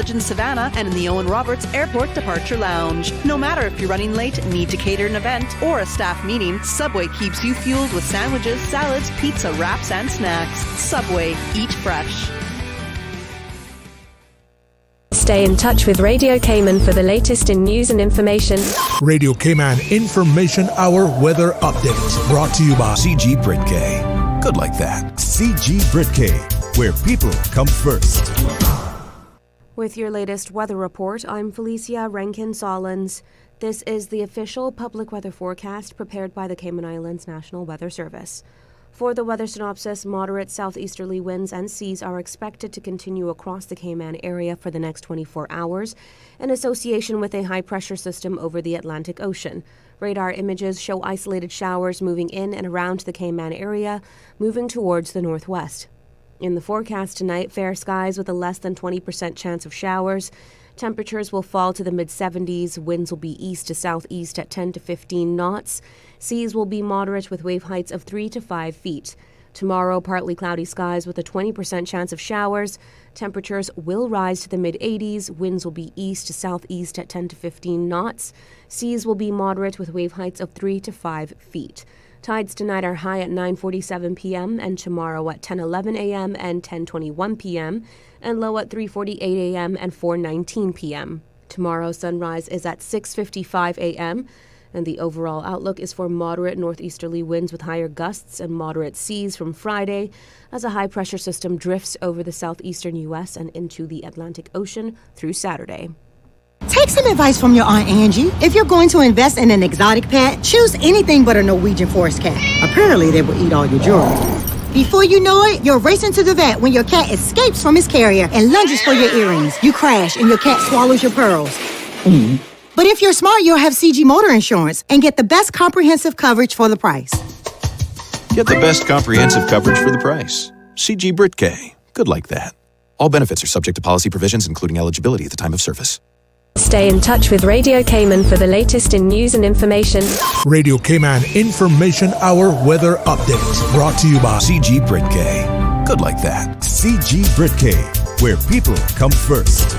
Village in Savannah, and in the Owen Roberts Airport Departure Lounge. No matter if you're running late, need to cater an event, or a staff meeting, Subway keeps you fueled with sandwiches, salads, pizza, wraps, and snacks. Subway, eat fresh. Stay in touch with Radio Cayman for the latest in news and information. Radio Cayman Information Hour Weather Update. Brought to you by CG Britcay. Good like that. CG Britcay, where people come first. With your latest weather report, I'm Felicia Rankin-Solins. This is the official public weather forecast prepared by the Cayman Islands National Weather Service. For the weather synopsis, moderate southeasterly winds and seas are expected to continue across the Cayman area for the next 24 hours in association with a high-pressure system over the Atlantic Ocean. Radar images show isolated showers moving in and around the Cayman area, moving towards the northwest. In the forecast tonight, fair skies with a less than 20% chance of showers. Temperatures will fall to the mid-70s. Winds will be east to southeast at 10 to 15 knots. Seas will be moderate with wave heights of 3 to 5 feet. Tomorrow, partly cloudy skies with a 20% chance of showers. Temperatures will rise to the mid-80s. Winds will be east to southeast at 10 to 15 knots. Seas will be moderate with wave heights of 3 to 5 feet. Tides tonight are high at 9:47 p.m. and tomorrow at 10:11 a.m. and 10:21 p.m. and low at 3:48 a.m. and 4:19 p.m. Tomorrow's sunrise is at 6:55 a.m. and the overall outlook is for moderate northeasterly winds with higher gusts and moderate seas from Friday as a high-pressure system drifts over the southeastern U.S. and into the Atlantic Ocean through Saturday. Take some advice from your Aunt Angie. If you're going to invest in an exotic pet, choose anything but a Norwegian forest cat. Apparently, they will eat all your jewelry. Before you know it, you're racing to the vet when your cat escapes from his carrier and lunges for your earrings. You crash and your cat swallows your pearls. But if you're smart, you'll have CG Motor Insurance and get the best comprehensive coverage for the price. Get the best comprehensive coverage for the price. CG Britcay. Good like that. All benefits are subject to policy provisions, including eligibility at the time of service. Stay in touch with Radio Cayman for the latest in news and information. Radio Cayman Information Hour Weather Update. Brought to you by CG Britcay. Good like that. CG Britcay, where people come first.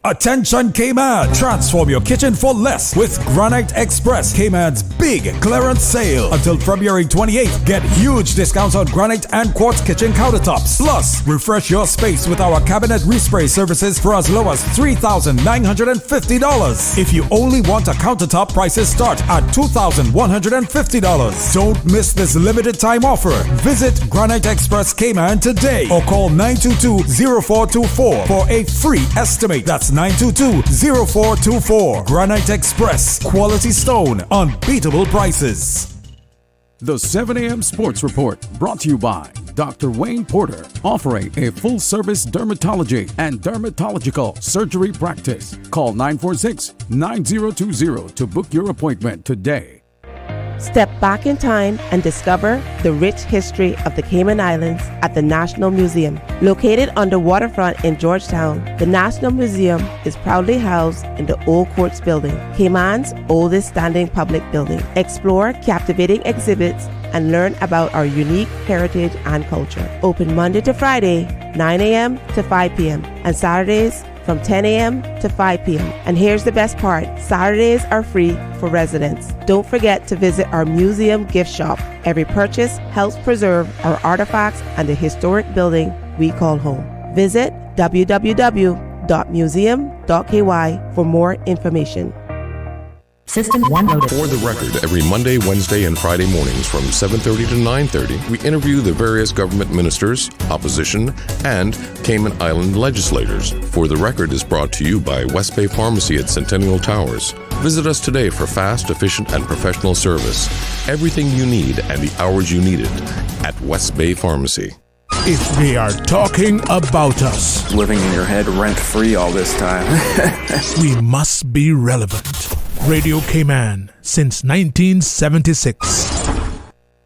Attention Cayman! Transform your kitchen for less with Granite Express, Cayman's big clearance sale. Until February 28th, get huge discounts on granite and quartz kitchen countertops. Plus, refresh your space with our cabinet respray services for as low as $3,950. If you only want a countertop, prices start at $2,150. Don't miss this limited time offer. Visit Granite Express Cayman today or call 922-0424 for a free estimate. That's 922-0424. Granite Express. Quality stone. Unbeatable prices. The 7 a.m. Sports Report brought to you by Dr. Wayne Porter, offering a full-service dermatology and dermatological surgery practice. Call 946-9020 to book your appointment today. Step back in time and discover the rich history of the Cayman Islands at the National Museum. Located on the waterfront in Georgetown, the National Museum is proudly housed in the Old Courts Building, Cayman's oldest standing public building. Explore captivating exhibits and learn about our unique heritage and culture. Open Monday to Friday, 9 a.m. to 5 p.m. and Saturdays from 10 a.m. to 5 p.m. And here's the best part, Saturdays are free for residents. Don't forget to visit our museum gift shop. Every purchase helps preserve our artifacts and the historic building we call home. Visit www.museum.ky for more information. System 1 loaded. For the record, every Monday, Wednesday, and Friday mornings from 7:30 to 9:30, we interview the various government ministers, opposition, and Cayman Island legislators. For the Record is brought to you by West Bay Pharmacy at Centennial Towers. Visit us today for fast, efficient, and professional service. Everything you need and the hours you need it at West Bay Pharmacy. If they are talking about us, living in your head rent-free all this time, we must be relevant. Radio Cayman since 1976.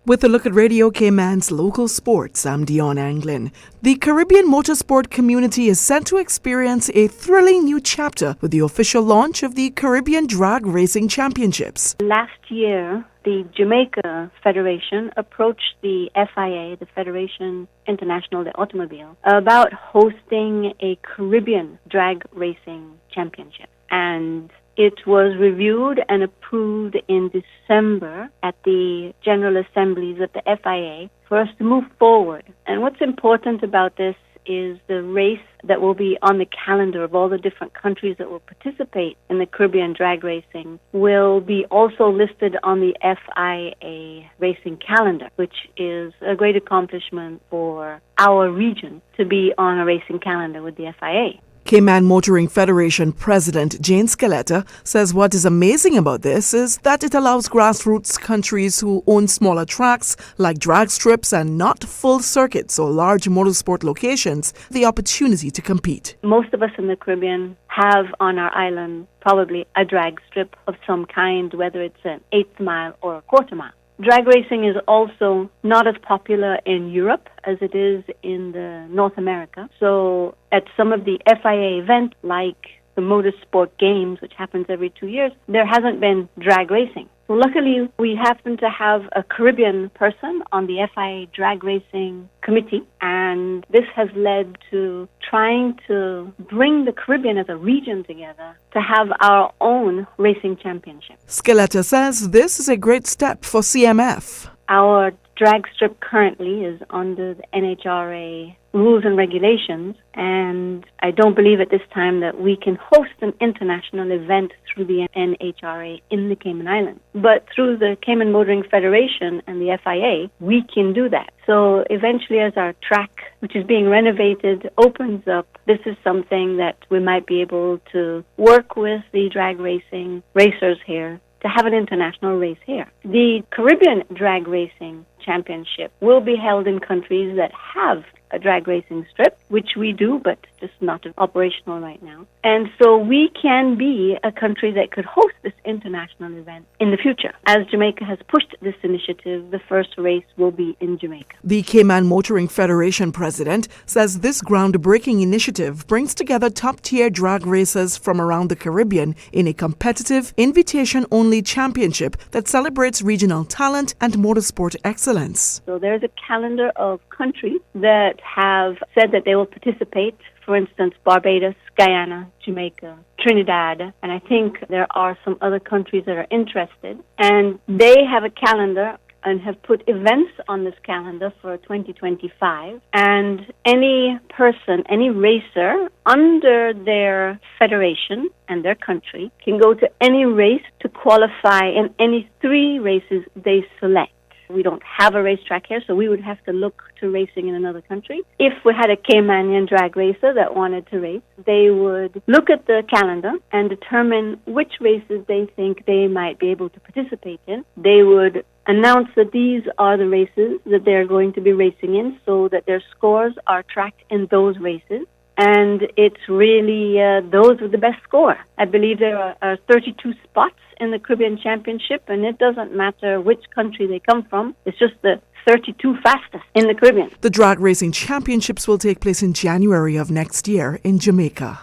With a look at Radio Cayman's local sports, I'm Dion Anglin. The Caribbean motorsport community is set to experience a thrilling new chapter with the official launch of the Caribbean Drag Racing Championships. Last year, the Jamaica Federation approached the FIA, the Federation International de Automobile, about hosting a Caribbean drag racing championship. And it was reviewed and approved in December at the General Assemblies of the FIA for us to move forward. And what's important about this is the race that will be on the calendar of all the different countries that will participate in the Caribbean drag racing will be also listed on the FIA racing calendar, which is a great accomplishment for our region to be on a racing calendar with the FIA. Cayman Motoring Federation President Jane Scaletta says what is amazing about this is that it allows grassroots countries who own smaller tracks like drag strips and not full circuits or large motorsport locations the opportunity to compete. Most of us in the Caribbean have on our island probably a drag strip of some kind, whether it's an eighth mile or a quarter mile. Drag racing is also not as popular in Europe as it is in North America. So at some of the FIA events, like the Motorsport Games, which happens every 2 years, there hasn't been drag racing. So luckily, we happen to have a Caribbean person on the FIA drag racing committee, and this has led to trying to bring the Caribbean as a region together to have our own racing championship. Scaletta says this is a great step for CMF. Our drag strip currently is under the NHRA rules and regulations, and I don't believe at this time that we can host an international event through the NHRA in the Cayman Islands. But through the Cayman Motoring Federation and the FIA, we can do that. So eventually, as our track, which is being renovated, opens up, this is something that we might be able to work with the drag racing racers here to have an international race here. The Caribbean Drag Racing Championship will be held in countries that have a drag racing strip, which we do, but just not operational right now. And so we can be a country that could host this international event in the future. As Jamaica has pushed this initiative, the first race will be in Jamaica. The Cayman Motoring Federation president says this groundbreaking initiative brings together top-tier drag racers from around the Caribbean in a competitive, invitation-only championship that celebrates regional talent and motorsport excellence. So there's a calendar of countries that have said that they will participate. For instance, Barbados, Guyana, Jamaica, Trinidad, and I think there are some other countries that are interested. And they have a calendar and have put events on this calendar for 2025. And any person, any racer under their federation and their country can go to any race to qualify in any 3 races they select. We don't have a racetrack here, so we would have to look to racing in another country. If we had a Caymanian drag racer that wanted to race, they would look at the calendar and determine which races they think they might be able to participate in. They would announce that these are the races that they're going to be racing in so that their scores are tracked in those races. And it's really those with the best score. I believe there are 32 spots in the Caribbean Championship, and it doesn't matter which country they come from. It's just the 32 fastest in the Caribbean. The Drag Racing Championships will take place in January of next year in Jamaica.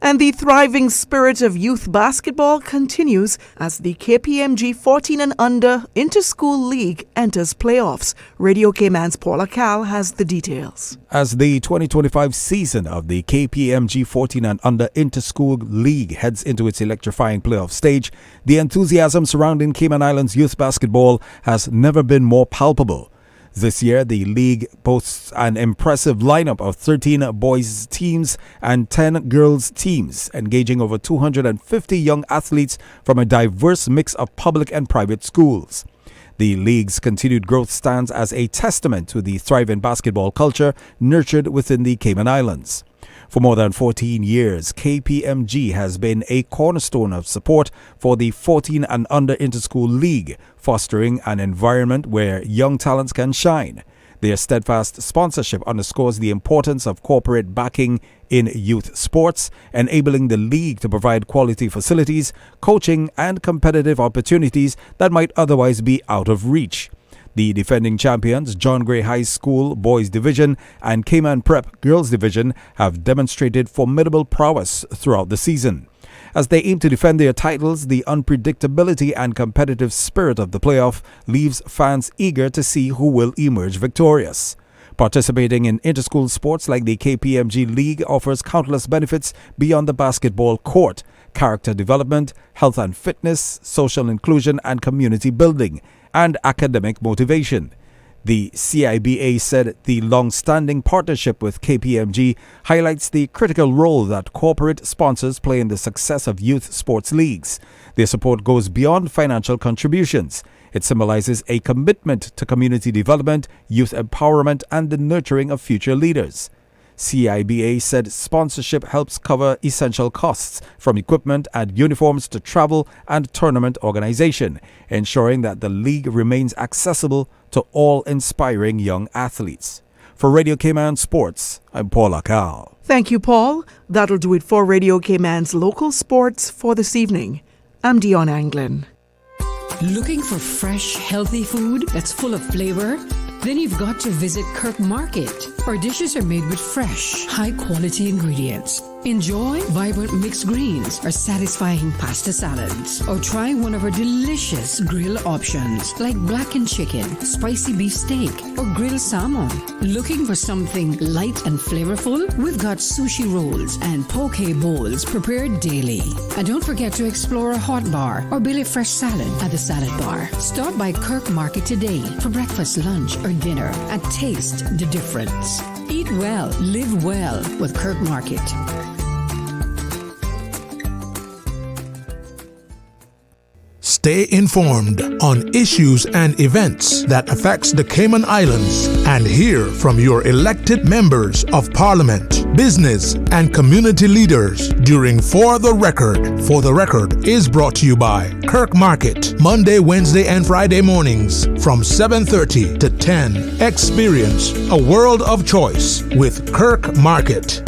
And the thriving spirit of youth basketball continues as the KPMG 14 and Under Inter-School League enters playoffs. Radio Cayman's Paula Cal has the details. As the 2025 season of the KPMG 14 and Under Inter-School League heads into its electrifying playoff stage, the enthusiasm surrounding Cayman Islands youth basketball has never been more palpable. This year, the league boasts an impressive lineup of 13 boys teams and 10 girls teams, engaging over 250 young athletes from a diverse mix of public and private schools. The league's continued growth stands as a testament to the thriving basketball culture nurtured within the Cayman Islands. For more than 14 years, KPMG has been a cornerstone of support for the 14 and Under Interschool League, fostering an environment where young talents can shine. Their steadfast sponsorship underscores the importance of corporate backing in youth sports, enabling the league to provide quality facilities, coaching, and competitive opportunities that might otherwise be out of reach. The defending champions, John Gray High School Boys Division and Cayman Prep Girls Division, have demonstrated formidable prowess throughout the season. As they aim to defend their titles, the unpredictability and competitive spirit of the playoff leaves fans eager to see who will emerge victorious. Participating in interschool sports like the KPMG League offers countless benefits beyond the basketball court: character development, health and fitness, social inclusion and community building, and academic motivation. The CIBA said the long-standing partnership with KPMG highlights the critical role that corporate sponsors play in the success of youth sports leagues. Their support goes beyond financial contributions. It symbolizes a commitment to community development, youth empowerment, and the nurturing of future leaders. CIBA said sponsorship helps cover essential costs, from equipment and uniforms to travel and tournament organization, ensuring that the league remains accessible to all inspiring young athletes. For Radio Cayman Sports, I'm Paul Akal. Thank you, Paul. That'll do it for Radio Cayman's local sports for this evening. I'm Dion Anglin. Looking for fresh, healthy food that's full of flavor? Then you've got to visit Kirk Market. Our dishes are made with fresh, high-quality ingredients. Enjoy vibrant mixed greens or satisfying pasta salads. Or try one of our delicious grill options like blackened chicken, spicy beef steak, or grilled salmon. Looking for something light and flavorful? We've got sushi rolls and poke bowls prepared daily. And don't forget to explore a hot bar or Billy Fresh salad at the salad bar. Stop by Kirk Market today for breakfast, lunch, or dinner and taste the difference. Eat well, live well with Kirk Market. Stay informed on issues and events that affects the Cayman Islands and hear from your elected members of Parliament, business, and community leaders during For the Record. For the Record is brought to you by Kirk Market, Monday, Wednesday, and Friday mornings from 7:30 to 10. Experience a world of choice with Kirk Market.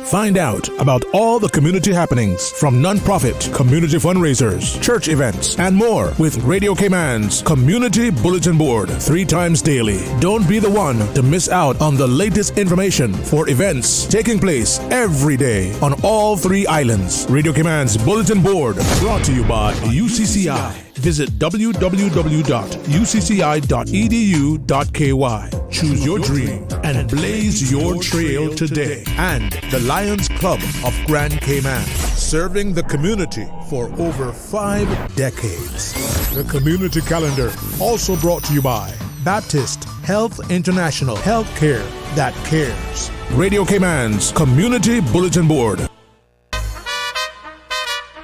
Find out about all the community happenings from non-profit, community fundraisers, church events, and more with Radio Cayman's Community Bulletin Board 3 times daily. Don't be the one to miss out on the latest information for events taking place every day on all 3 islands. Radio Cayman's Bulletin Board, brought to you by UCCI. Visit www.ucci.edu.ky. Choose your dream and blaze your trail today. And the Lions Club of Grand Cayman, serving the community for over 5 decades. The community calendar, also brought to you by Baptist Health International, healthcare that cares. Radio Cayman's Community Bulletin Board.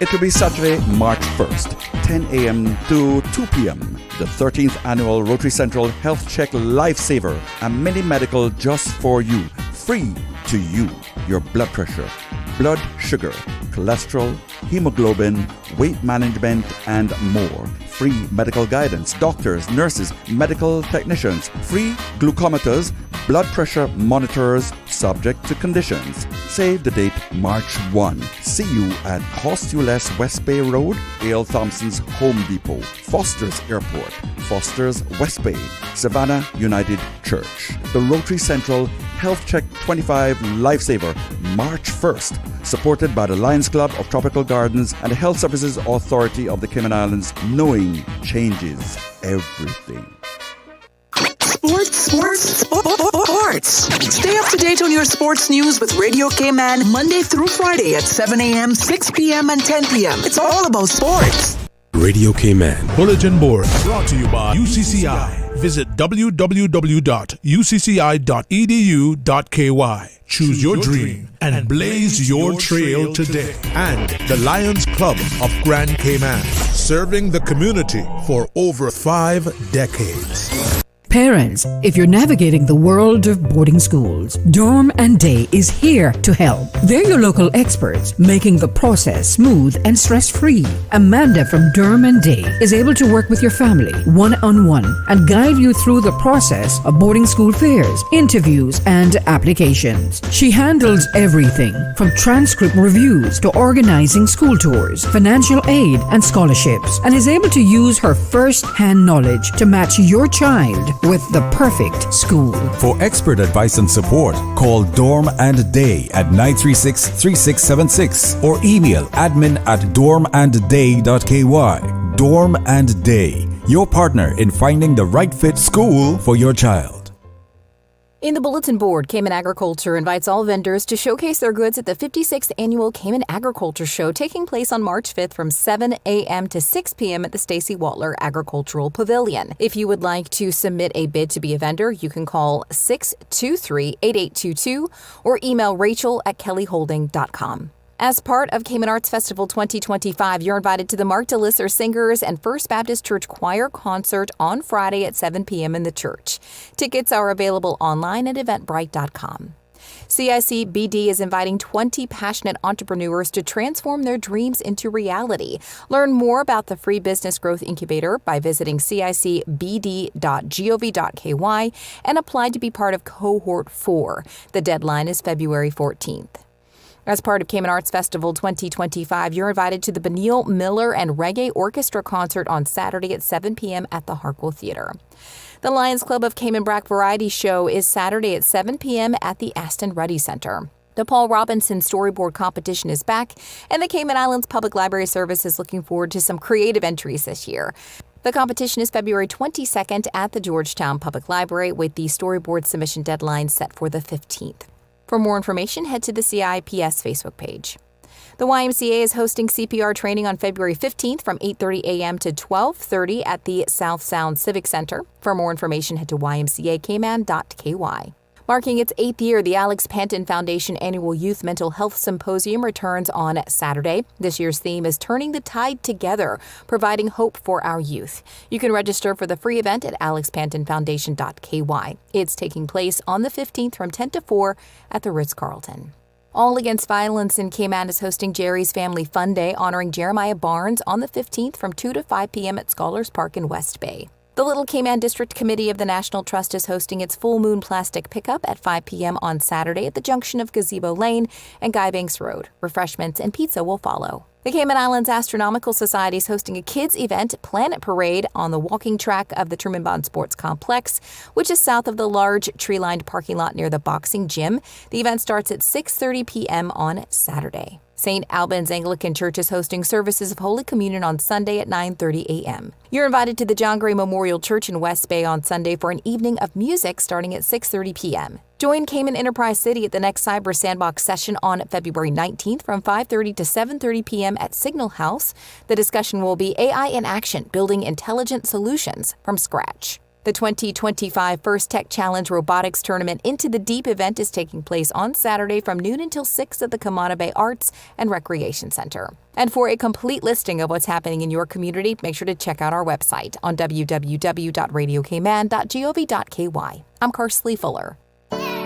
It will be Saturday, March 1st, 10 a.m. to 2 p.m. The 13th Annual Rotary Central Health Check Lifesaver, a mini medical just for you, free to you. Your blood pressure, blood sugar, cholesterol, hemoglobin, weight management, and more. Free medical guidance, doctors, nurses, medical technicians, free glucometers, blood pressure monitors, subject to conditions. Save the date March 1. See you at Cost You Less West Bay Road, A.L. Thompson's Home Depot, Foster's Airport, Foster's West Bay, Savannah United Church. The Rotary Central Health Check 25 Lifesaver, March 1st, supported by the Lions Club of Tropical Gardens and the Health Services Authority of the Cayman Islands. Knowing changes everything. Sports. Stay up to date on your sports news with Radio Cayman Monday through Friday at 7 a.m., 6 p.m., and 10 p.m. It's all about sports. Radio Cayman Bulletin Board, brought to you by UCCI. Visit www.ucci.edu.ky. Choose your dream and blaze your trail today. And the Lions Club of Grand Cayman, serving the community for over 5 decades. Parents, if you're navigating the world of boarding schools, Dorm and Day is here to help. They're your local experts, making the process smooth and stress-free. Amanda from Dorm and Day is able to work with your family one-on-one and guide you through the process of boarding school fairs, interviews, and applications. She handles everything from transcript reviews to organizing school tours, financial aid, and scholarships, and is able to use her first-hand knowledge to match your child with the perfect school. For expert advice and support, call Dorm and Day at 936-3676 or email admin@dormandday.ky. Dorm and Day, your partner in finding the right fit school for your child. In the bulletin board, Cayman Agriculture invites all vendors to showcase their goods at the 56th Annual Cayman Agriculture Show taking place on March 5th from 7 a.m. to 6 p.m. at the Stacy Watler Agricultural Pavilion. If you would like to submit a bid to be a vendor, you can call 623-8822 or email rachel@kellyholding.com. As part of Cayman Arts Festival 2025, you're invited to the Mark DeLisser Singers and First Baptist Church Choir concert on Friday at 7 p.m. in the church. Tickets are available online at eventbrite.com. CIC BD is inviting 20 passionate entrepreneurs to transform their dreams into reality. Learn more about the free business growth incubator by visiting cicbd.gov.ky and apply to be part of Cohort 4. The deadline is February 14th. As part of Cayman Arts Festival 2025, you're invited to the Benil Miller and Reggae Orchestra concert on Saturday at 7 p.m. at the Harkwell Theater. The Lions Club of Cayman Brac Variety Show is Saturday at 7 p.m. at the Aston Ruddy Center. The Paul Robinson Storyboard Competition is back, and the Cayman Islands Public Library Service is looking forward to some creative entries this year. The competition is February 22nd at the Georgetown Public Library, with the storyboard submission deadline set for the 15th. For more information, head to the CIPS Facebook page. The YMCA is hosting CPR training on February 15th from 8:30 a.m. to 12:30 at the South Sound Civic Center. For more information, head to ymcakman.ky. Marking its 8th year, the Alex Panton Foundation Annual Youth Mental Health Symposium returns on Saturday. This year's theme is Turning the Tide Together, providing hope for our youth. You can register for the free event at alexpantonfoundation.ky. It's taking place on the 15th from 10 to 4 at the Ritz-Carlton. All Against Violence in Cayman is hosting Jerry's Family Fun Day, honoring Jeremiah Barnes on the 15th from 2 to 5 p.m. at Scholars Park in West Bay. The Little Cayman District Committee of the National Trust is hosting its Full Moon Plastic Pickup at 5 p.m. on Saturday at the junction of Gazebo Lane and Guy Banks Road. Refreshments and pizza will follow. The Cayman Islands Astronomical Society is hosting a kids' event, Planet Parade, on the walking track of the Truman Bond Sports Complex, which is south of the large tree-lined parking lot near the boxing gym. The event starts at 6:30 p.m. on Saturday. St. Albans Anglican Church is hosting services of Holy Communion on Sunday at 9:30 a.m. You're invited to the John Gray Memorial Church in West Bay on Sunday for an evening of music starting at 6:30 p.m. Join Cayman Enterprise City at the next Cyber Sandbox session on February 19th from 5:30 to 7:30 p.m. at Signal House. The discussion will be AI in Action, Building Intelligent Solutions from Scratch. The 2025 First Tech Challenge Robotics Tournament Into the Deep event is taking place on Saturday from noon until 6 at the Camana Bay Arts and Recreation Center. And for a complete listing of what's happening in your community, make sure to check out our website on www.radiocayman.gov.ky. I'm Karsley Fuller.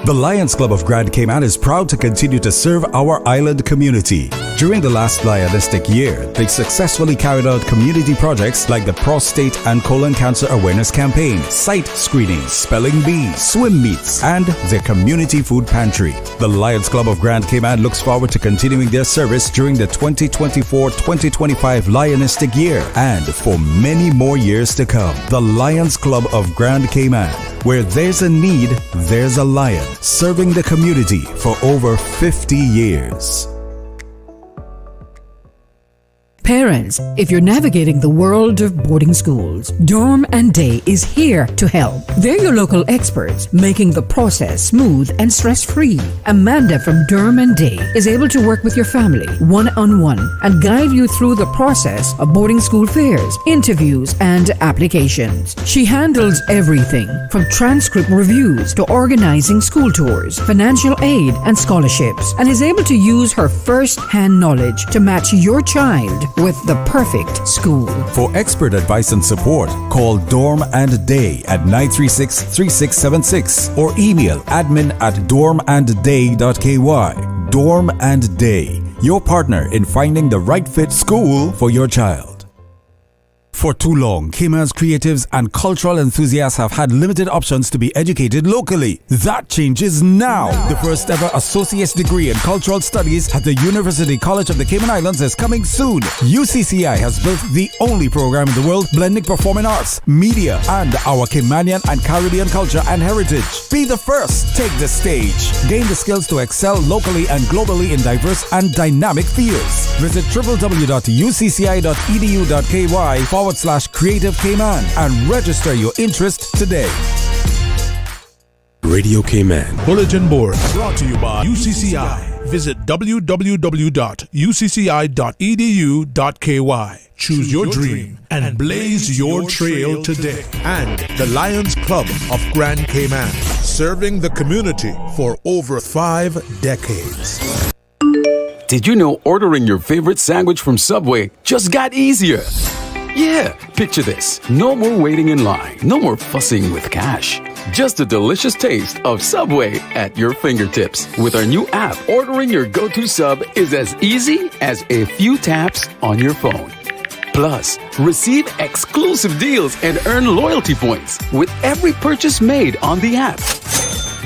The Lions Club of Grand Cayman is proud to continue to serve our island community. During the last Lionistic year, they successfully carried out community projects like the Prostate and Colon Cancer Awareness Campaign, sight screenings, spelling bee, swim meets, and their community food pantry. The Lions Club of Grand Cayman looks forward to continuing their service during the 2024-2025 Lionistic year and for many more years to come. The Lions Club of Grand Cayman, where there's a need, there's a lion, serving the community for over 50 years. Parents, if you're navigating the world of boarding schools, Dorm and Day is here to help. They're your local experts, making the process smooth and stress-free. Amanda from Dorm and Day is able to work with your family one-on-one and guide you through the process of boarding school fairs, interviews, and applications. She handles everything from transcript reviews to organizing school tours, financial aid, and scholarships, and is able to use her first-hand knowledge to match your child with the perfect school. For expert advice and support, call Dorm and Day at 936-3676 or email admin@dormandday.ky. Dorm and Day, your partner in finding the right fit school for your child. For too long, Cayman's creatives and cultural enthusiasts have had limited options to be educated locally. That changes now. The first ever associate's degree in cultural studies at the University College of the Cayman Islands is coming soon. UCCI has built the only program in the world blending performing arts, media, and our Caymanian and Caribbean culture and heritage. Be the first. Take the stage. Gain the skills to excel locally and globally in diverse and dynamic fields. Visit www.ucci.edu.ky/Creative Cayman and register your interest today. Radio Cayman. Bulletin board brought to you by UCCI. Visit www.ucci.edu.ky. Choose your dream and blaze your trail today. And the Lions Club of Grand Cayman, serving the community for over 5 decades. Did you know ordering your favorite sandwich from Subway just got easier? Yeah, picture this. No more waiting in line. No more fussing with cash. Just the delicious taste of Subway at your fingertips. With our new app, ordering your go-to sub is as easy as a few taps on your phone. Plus, receive exclusive deals and earn loyalty points with every purchase made on the app.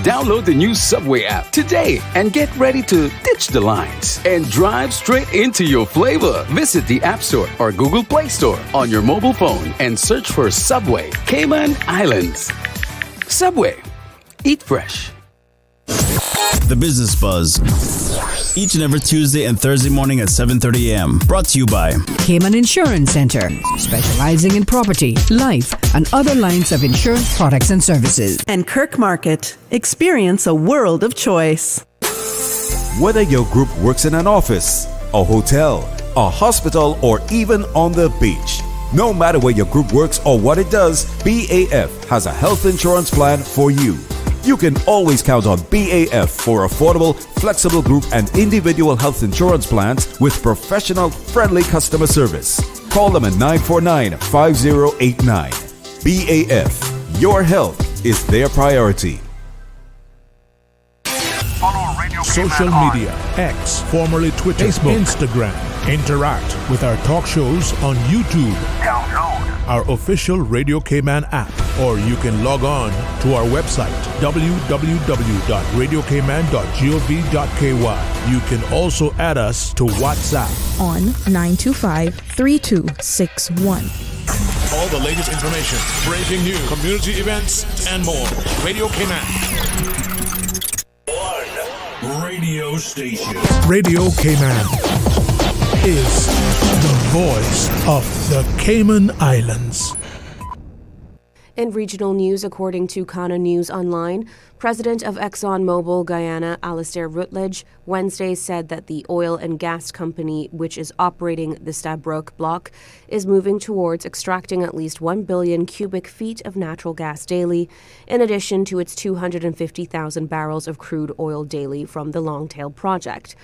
Download the new Subway app today and get ready to ditch the lines and drive straight into your flavor. Visit the App Store or Google Play Store on your mobile phone and search for Subway Cayman Islands. Subway. Eat fresh. The Business Buzz. Each and every Tuesday and Thursday morning at 7:30 a.m. Brought to you by Cayman Insurance Center, specializing in property, life, and other lines of insurance products and services. And Kirk Market. Experience a world of choice. Whether your group works in an office, a hotel, a hospital, or even on the beach, no matter where your group works or what it does, BAF has a health insurance plan for you. You can always count on BAF for affordable, flexible group and individual health insurance plans with professional, friendly customer service. Call them at 949-5089. BAF, your health is their priority. Social media, X, formerly Twitter, Facebook, Instagram. Interact with our talk shows on YouTube. Download our official Radio Cayman app, or you can log on to our website, www.radiocayman.gov.ky. You can also add us to WhatsApp on 925-3261. All the latest information, breaking news, community events, and more. Radio Cayman. Radio station. Radio Cayman is the voice of the Cayman Islands. In regional news, according to Kana News Online, President of ExxonMobil Guyana, Alastair Rutledge, Wednesday said that the oil and gas company, which is operating the Stabroek block, is moving towards extracting at least 1 billion cubic feet of natural gas daily, in addition to its 250,000 barrels of crude oil daily from the Longtail project.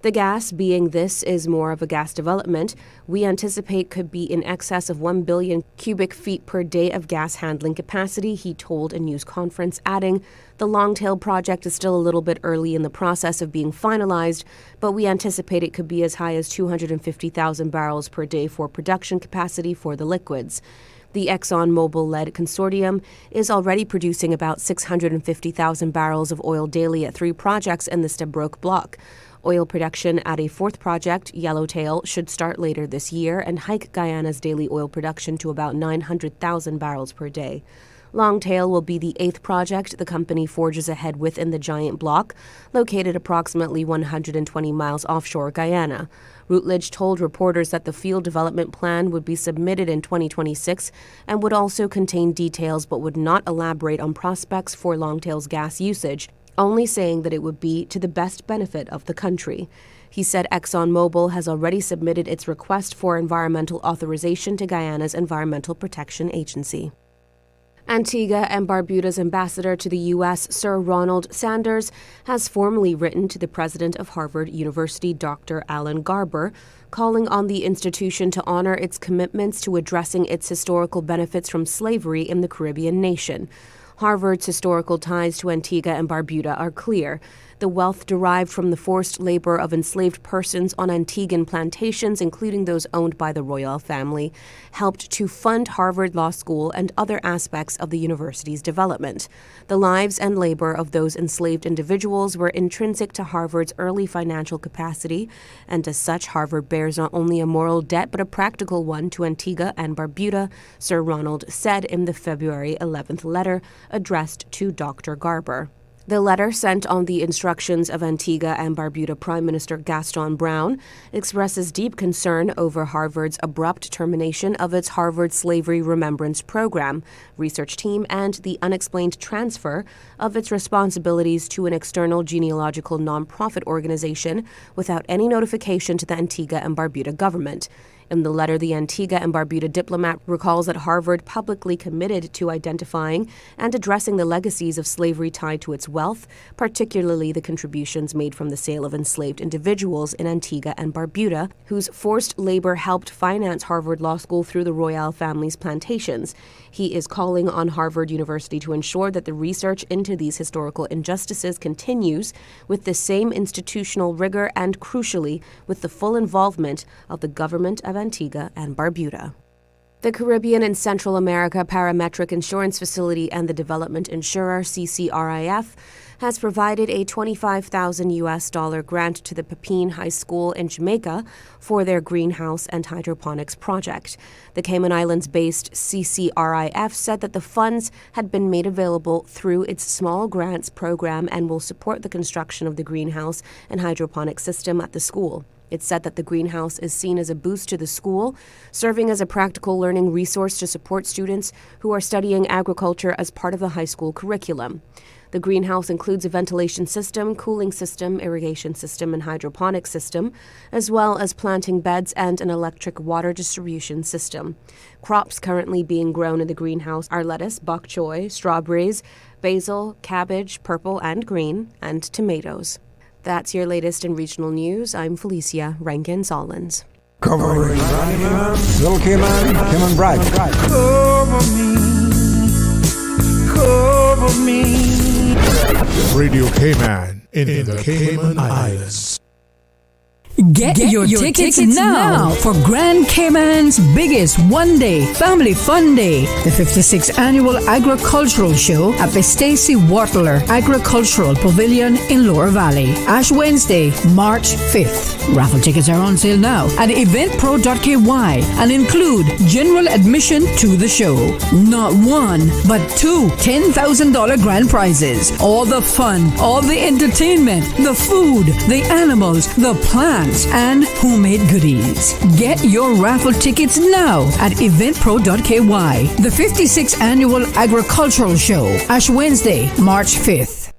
The gas, being this is more of a gas development, we anticipate could be in excess of 1 billion cubic feet per day of gas handling capacity, he told a news conference, adding, the Longtail project is still a little bit early in the process of being finalized, but we anticipate it could be as high as 250,000 barrels per day for production capacity for the liquids. The ExxonMobil-led consortium is already producing about 650,000 barrels of oil daily at 3 projects in the Stabroek block. Oil production at a 4th project, Yellowtail, should start later this year and hike Guyana's daily oil production to about 900,000 barrels per day. Longtail will be the 8th project the company forges ahead with in the giant block, located approximately 120 miles offshore Guyana. Rutledge told reporters that the field development plan would be submitted in 2026 and would also contain details but would not elaborate on prospects for Longtail's gas usage, only saying that it would be to the best benefit of the country. He said ExxonMobil has already submitted its request for environmental authorization to Guyana's Environmental Protection Agency. Antigua and Barbuda's ambassador to the U.S., Sir Ronald Sanders, has formally written to the president of Harvard University, Dr. Alan Garber, calling on the institution to honor its commitments to addressing its historical benefits from slavery in the Caribbean nation. Harvard's historical ties to Antigua and Barbuda are clear. The wealth derived from the forced labor of enslaved persons on Antiguan plantations, including those owned by the royal family, helped to fund Harvard Law School and other aspects of the university's development. The lives and labor of those enslaved individuals were intrinsic to Harvard's early financial capacity, and as such, Harvard bears not only a moral debt but a practical one to Antigua and Barbuda, Sir Ronald said in the February 11th letter addressed to Dr. Garber. The letter, sent on the instructions of Antigua and Barbuda Prime Minister Gaston Brown, expresses deep concern over Harvard's abrupt termination of its Harvard Slavery Remembrance Program, research team, and the unexplained transfer of its responsibilities to an external genealogical nonprofit organization without any notification to the Antigua and Barbuda government. In the letter, the Antigua and Barbuda diplomat recalls that Harvard publicly committed to identifying and addressing the legacies of slavery tied to its wealth, particularly the contributions made from the sale of enslaved individuals in Antigua and Barbuda, whose forced labor helped finance Harvard Law School through the royal family's plantations. He is calling on Harvard University to ensure that the research into these historical injustices continues with the same institutional rigor and, crucially, with the full involvement of the government of Antigua and Barbuda. The Caribbean and Central America Parametric Insurance Facility and the development insurer, CCRIF, has provided a $25,000 grant to the Pepin High School in Jamaica for their greenhouse and hydroponics project. The Cayman Islands-based CCRIF said that the funds had been made available through its small grants program and will support the construction of the greenhouse and hydroponic system at the school. It said that the greenhouse is seen as a boost to the school, serving as a practical learning resource to support students who are studying agriculture as part of the high school curriculum. The greenhouse includes a ventilation system, cooling system, irrigation system, and hydroponic system, as well as planting beds and an electric water distribution system. Crops currently being grown in the greenhouse are lettuce, bok choy, strawberries, basil, cabbage, purple and green, and tomatoes. That's your latest in regional news. I'm Felicia Rankin-Solins. Covering Little Cayman, Cayman Bragg. Cover me. Radio Cayman in the Cayman Islands. Get your tickets now for Grand Cayman's biggest one-day family fun day, the 56th Annual Agricultural Show at the Stacey Wartler Agricultural Pavilion in Lower Valley. Ash Wednesday, March 5th. Raffle tickets are on sale now at eventpro.ky and include general admission to the show. Not one, but two $10,000 grand prizes. All the fun, all the entertainment, the food, the animals, the plants, and homemade goodies. Get your raffle tickets now at eventpro.ky. The 56th Annual Agricultural Show, Ash Wednesday, March 5th.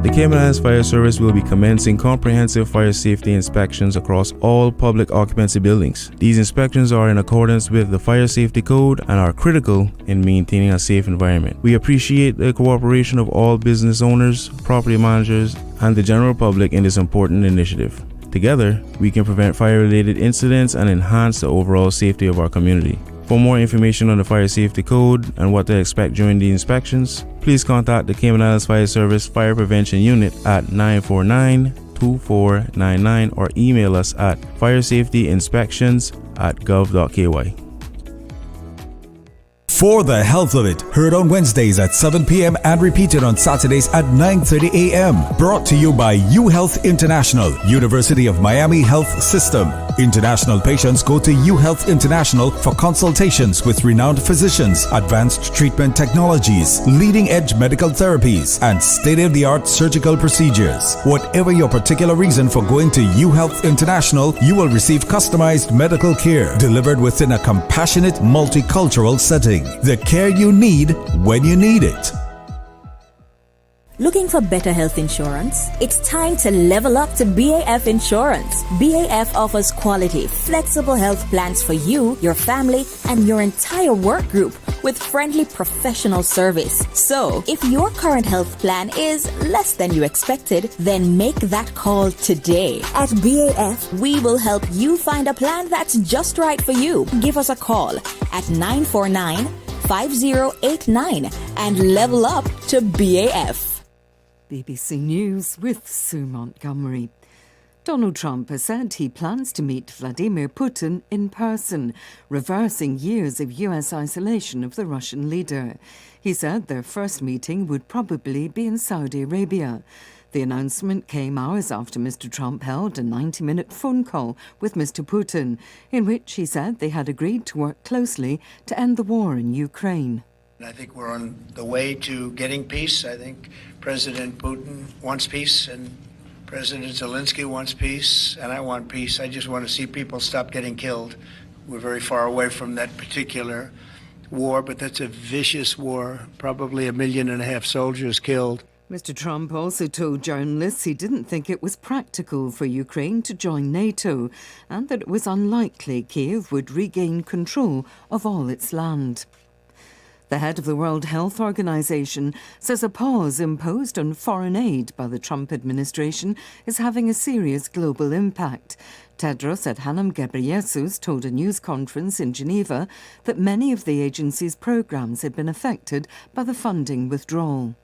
The Cayman Islands Fire Service will be commencing comprehensive fire safety inspections across all public occupancy buildings. These inspections are in accordance with the Fire Safety Code and are critical in maintaining a safe environment. We appreciate the cooperation of all business owners, property managers, and the general public in this important initiative. Together, we can prevent fire-related incidents and enhance the overall safety of our community. For more information on the Fire Safety Code and what to expect during the inspections, please contact the Cayman Islands Fire Service Fire Prevention Unit at 949-2499 or email us at firesafetyinspections@gov.ky. For the Health of It, heard on Wednesdays at 7 p.m. and repeated on Saturdays at 9:30 a.m. Brought to you by UHealth International, University of Miami Health System. International patients go to UHealth International for consultations with renowned physicians, advanced treatment technologies, leading-edge medical therapies, and state-of-the-art surgical procedures. Whatever your particular reason for going to UHealth International, you will receive customized medical care delivered within a compassionate, multicultural setting. The care you need when you need it. Looking for better health insurance? It's time to level up to BAF Insurance. BAF offers quality, flexible health plans for you, your family, and your entire work group with friendly professional service. So, if your current health plan is less than you expected, then make that call today. At BAF, we will help you find a plan that's just right for you. Give us a call at 949-5089 and level up to BAF. BBC News with Sue Montgomery. Donald Trump has said he plans to meet Vladimir Putin in person, reversing years of U.S. isolation of the Russian leader. He said their first meeting would probably be in Saudi Arabia. The announcement came hours after Mr. Trump held a 90-minute phone call with Mr. Putin, in which he said they had agreed to work closely to end the war in Ukraine. I think we're on the way to getting peace. I think President Putin wants peace, and President Zelensky wants peace, and I want peace. I just want to see people stop getting killed. We're very far away from that particular war, but that's a vicious war. Probably 1.5 million soldiers killed. Mr. Trump also told journalists he didn't think it was practical for Ukraine to join NATO and that it was unlikely Kyiv would regain control of all its land. The head of the World Health Organization says a pause imposed on foreign aid by the Trump administration is having a serious global impact. Tedros Adhanom Ghebreyesus told a news conference in Geneva that many of the agency's programs had been affected by the funding withdrawal.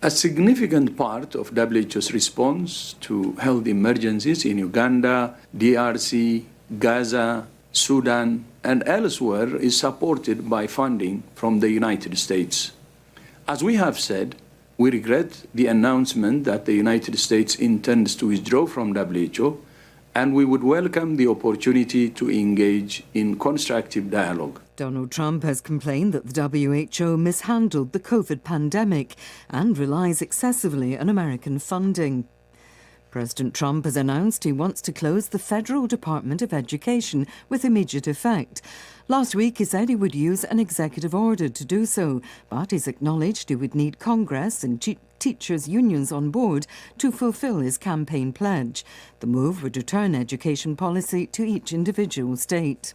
A significant part of WHO's response to health emergencies in Uganda, DRC, Gaza, Sudan, and elsewhere is supported by funding from the United States. As we have said, we regret the announcement that the United States intends to withdraw from WHO, and we would welcome the opportunity to engage in constructive dialogue. Donald Trump has complained that the WHO mishandled the COVID pandemic and relies excessively on American funding. President Trump has announced he wants to close the Federal Department of Education with immediate effect. Last week, he said he would use an executive order to do so, but he's acknowledged he would need Congress and teachers' unions on board to fulfill his campaign pledge. The move would return education policy to each individual state.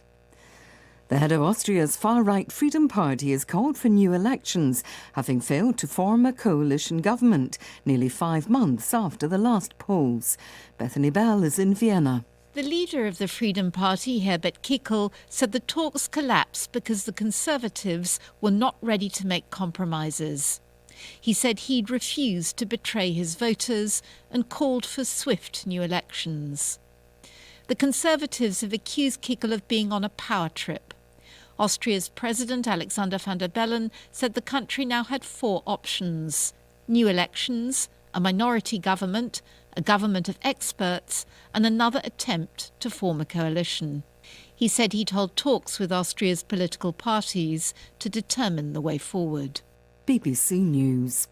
The head of Austria's far-right Freedom Party has called for new elections, having failed to form a coalition government nearly 5 months after the last polls. Bethany Bell is in Vienna. The leader of the Freedom Party, Herbert Kickl, said the talks collapsed because the Conservatives were not ready to make compromises. He said he'd refused to betray his voters and called for swift new elections. The Conservatives have accused Kickl of being on a power trip. Austria's President Alexander van der Bellen said the country now had 4 options: new elections, a minority government, a government of experts, and another attempt to form a coalition. He said he'd hold talks with Austria's political parties to determine the way forward. BBC News.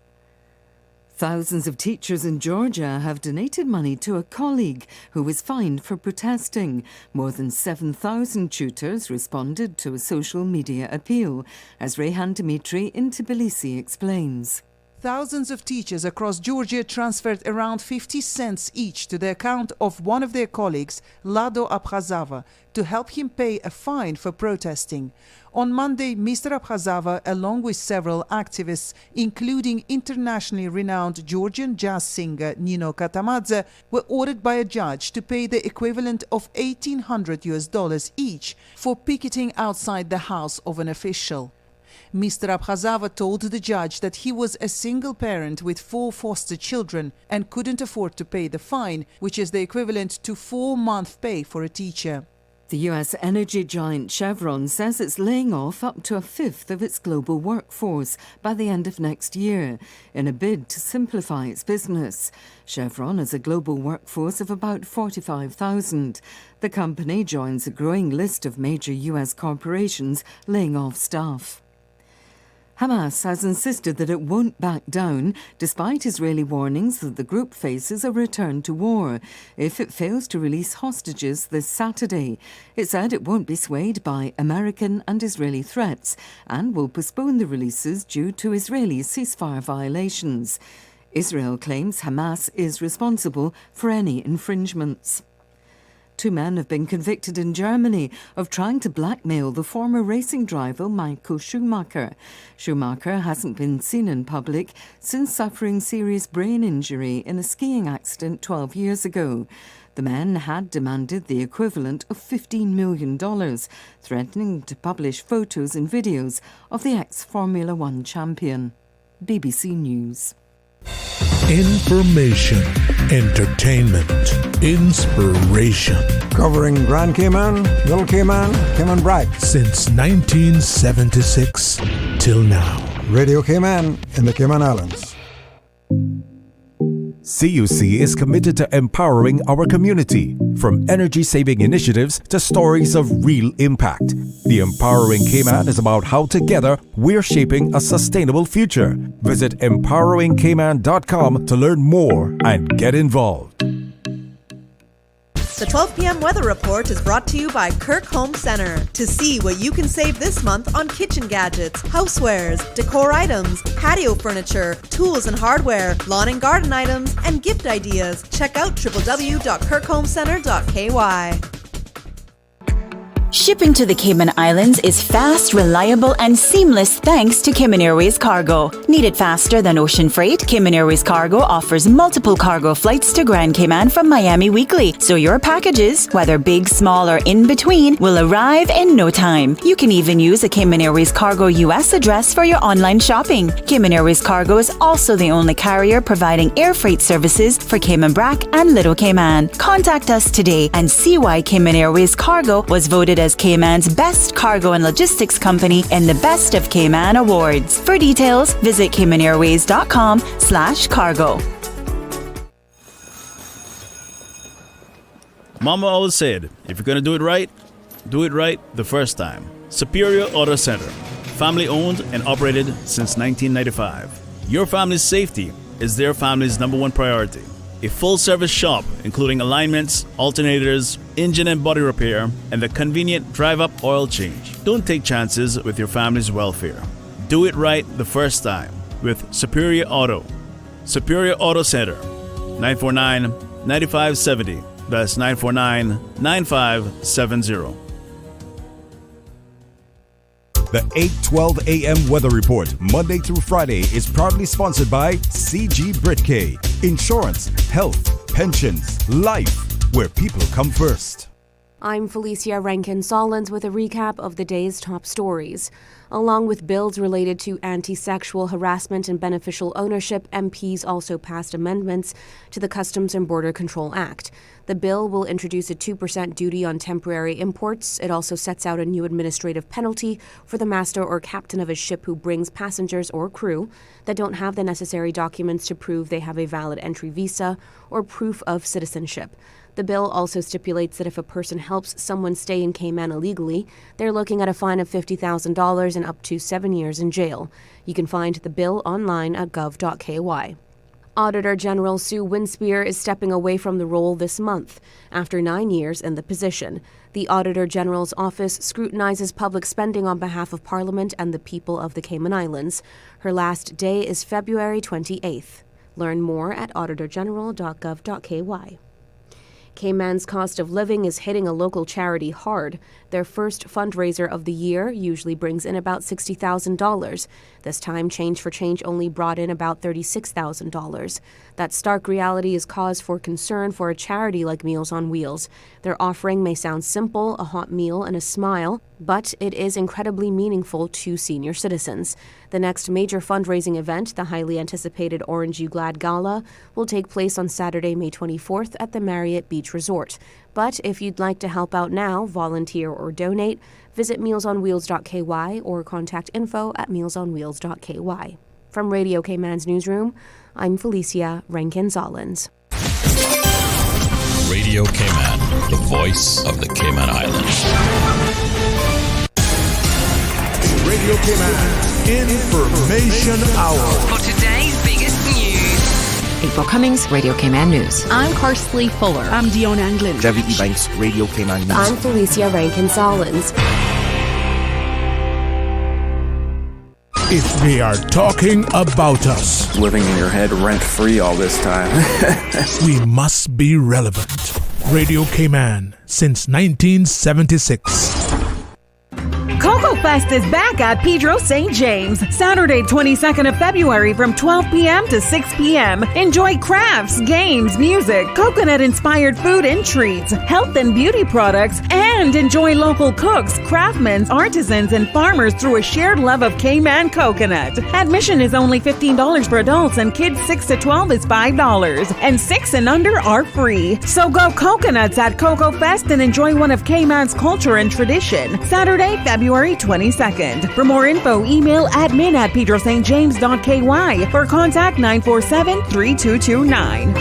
Thousands of teachers in Georgia have donated money to a colleague who was fined for protesting. More than 7,000 tutors responded to a social media appeal, as Rehan Dimitri in Tbilisi explains. Thousands of teachers across Georgia transferred around 50 cents each to the account of one of their colleagues, Lado Abkhazava, to help him pay a fine for protesting. On Monday, Mr. Abkhazava, along with several activists, including internationally renowned Georgian jazz singer Nino Katamadze, were ordered by a judge to pay the equivalent of $1,800 each for picketing outside the house of an official. Mr. Abkhazava told the judge that he was a single parent with 4 foster children and couldn't afford to pay the fine, which is the equivalent to 4-month pay for a teacher. The US energy giant Chevron says it's laying off up to a fifth of its global workforce by the end of next year in a bid to simplify its business. Chevron has a global workforce of about 45,000. The company joins a growing list of major US corporations laying off staff. Hamas has insisted that it won't back down, despite Israeli warnings that the group faces a return to war if it fails to release hostages this Saturday. It said it won't be swayed by American and Israeli threats and will postpone the releases due to Israeli ceasefire violations. Israel claims Hamas is responsible for any infringements. 2 men have been convicted in Germany of trying to blackmail the former racing driver Michael Schumacher. Schumacher hasn't been seen in public since suffering serious brain injury in a skiing accident 12 years ago. The men had demanded the equivalent of $15 million, threatening to publish photos and videos of the ex-Formula One champion. BBC News. Information, entertainment, inspiration. Covering Grand Cayman, Little Cayman, Cayman Brac. Since 1976 till now. Radio Cayman in the Cayman Islands. CUC is committed to empowering our community, from energy-saving initiatives to stories of real impact. The Empowering Cayman is about how together we're shaping a sustainable future. Visit empoweringcayman.com to learn more and get involved. The 12 p.m. weather report is brought to you by Kirk Home Center. To see what you can save this month on kitchen gadgets, housewares, decor items, patio furniture, tools and hardware, lawn and garden items, and gift ideas, check out www.kirkhomecenter.ky. Shipping to the Cayman Islands is fast, reliable, and seamless thanks to Cayman Airways Cargo. Need it faster than ocean freight? Cayman Airways Cargo offers multiple cargo flights to Grand Cayman from Miami weekly, so your packages, whether big, small, or in between, will arrive in no time. You can even use a Cayman Airways Cargo US address for your online shopping. Cayman Airways Cargo is also the only carrier providing air freight services for Cayman Brac and Little Cayman. Contact us today and see why Cayman Airways Cargo was voted as Cayman's best cargo and logistics company in the Best of Cayman Awards. For details, visit caymanairways.com/cargo. Mama always said, if you're gonna do it right the first time. Superior Auto Center, family owned and operated since 1995. Your family's safety is their family's #1 priority. A full-service shop, including alignments, alternators, engine and body repair, and the convenient drive-up oil change. Don't take chances with your family's welfare. Do it right the first time with Superior Auto. Superior Auto Center, 949-9570. That's 949-9570. The 8:12 a.m. weather report, Monday through Friday, is proudly sponsored by CG Britke. Insurance, health, pensions, life, where people come first. I'm Felicia Rankin-Solins with a recap of the day's top stories. Along with bills related to anti-sexual harassment and beneficial ownership, MPs also passed amendments to the Customs and Border Control Act. The bill will introduce a 2% duty on temporary imports. It also sets out a new administrative penalty for the master or captain of a ship who brings passengers or crew that don't have the necessary documents to prove they have a valid entry visa or proof of citizenship. The bill also stipulates that if a person helps someone stay in Cayman illegally, they're looking at a fine of $50,000 and up to 7 years in jail. You can find the bill online at gov.ky. Auditor General Sue Winspear is stepping away from the role this month after 9 years in the position. The Auditor General's office scrutinizes public spending on behalf of Parliament and the people of the Cayman Islands. Her last day is February 28th. Learn more at auditorgeneral.gov.ky. Cayman's cost of living is hitting a local charity hard. Their first fundraiser of the year usually brings in about $60,000. This time, Change for Change only brought in about $36,000. That stark reality is cause for concern for a charity like Meals on Wheels. Their offering may sound simple, a hot meal and a smile, but it is incredibly meaningful to senior citizens. The next major fundraising event, the highly anticipated Orange You Glad Gala, will take place on Saturday, May 24th at the Marriott Beach Resort. But if you'd like to help out now, volunteer or donate, visit mealsonwheels.ky or contact info@mealsonwheels.ky. From Radio Cayman's newsroom, I'm Felicia Rankin-Solins. Radio Cayman, the voice of the Cayman Islands. Radio Cayman Information Hour. For today's biggest news. April Cummings, Radio Cayman News. I'm Karsley Fuller. I'm Dion Anglin. David E. Banks, Radio Cayman News. I'm Felicia Rankin-Solins. If they are talking about us, living in your head rent-free all this time, we must be relevant. Radio Cayman since 1976. Cocoa Fest is back at Pedro St. James, Saturday, 22nd of February from 12 p.m. to 6 p.m. Enjoy crafts, games, music, coconut-inspired food and treats, health and beauty products, and enjoy local cooks, craftsmen, artisans, and farmers through a shared love of Cayman coconut. Admission is only $15 for adults, and kids 6 to 12 is $5, and 6 and under are free. So go coconuts at Cocoa Fest and enjoy one of Cayman's culture and tradition. Saturday, February 22nd. For more info, email admin@pedrostjames.ky or contact 947-3229.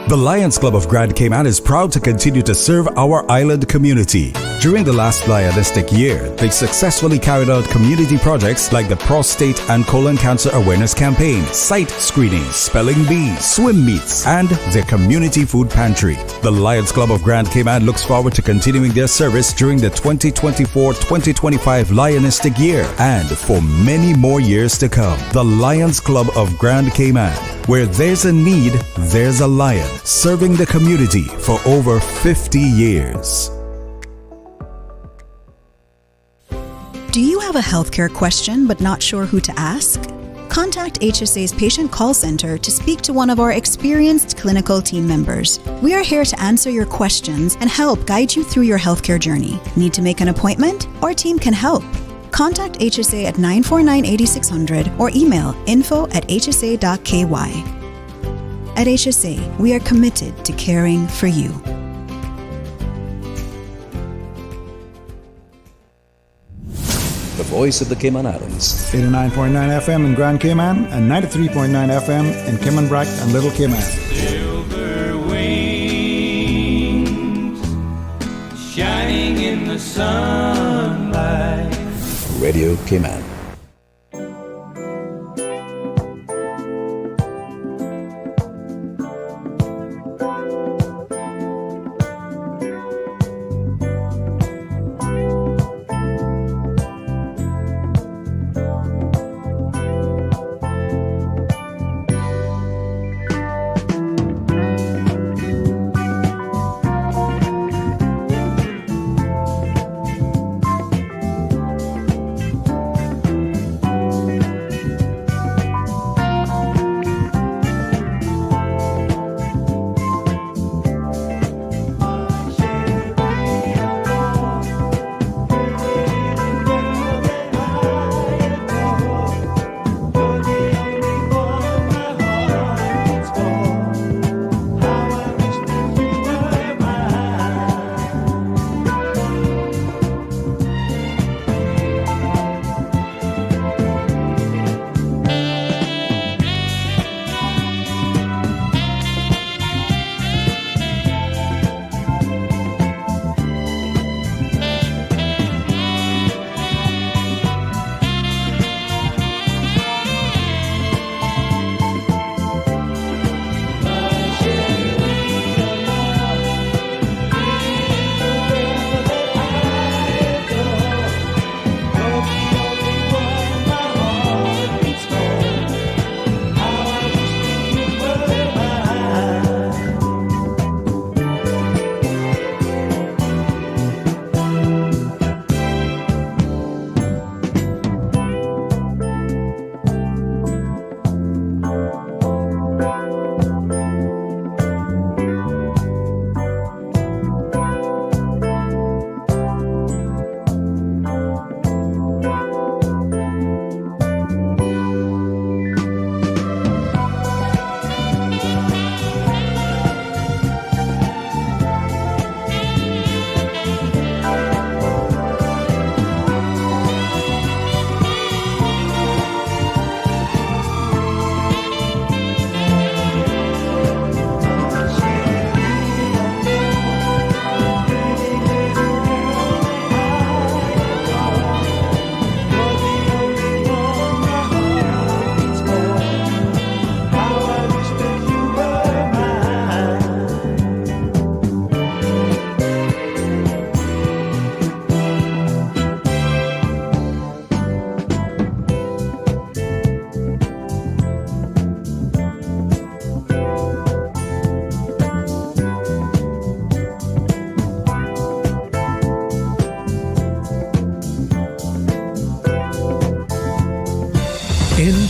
The Lions Club of Grand Cayman is proud to continue to serve our island community. During the last Lionistic year, they successfully carried out community projects like the Prostate and Colon Cancer Awareness Campaign, site screenings, spelling bees, swim meets, and their community food pantry. The Lions Club of Grand Cayman looks forward to continuing their service during the 2024-2025 Lionistic year and for many more years to come. The Lions Club of Grand Cayman, where there's a need, there's a lion, serving the community for over 50 years. Do you have a healthcare question but not sure who to ask? Contact HSA's Patient Call Center to speak to one of our experienced clinical team members. We are here to answer your questions and help guide you through your healthcare journey. Need to make an appointment? Our team can help. Contact HSA at 949-8600 or email info@hsa.ky. At HSA, we are committed to caring for you. The voice of the Cayman Islands. 89.9 FM in Grand Cayman and 93.9 FM in Cayman Brac and Little Cayman. Silver wings shining in the sunlight. Radio Cayman.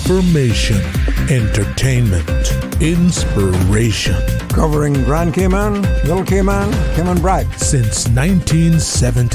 Information, entertainment, inspiration. Covering Grand Cayman, Little Cayman, Cayman Brac. Since 1976.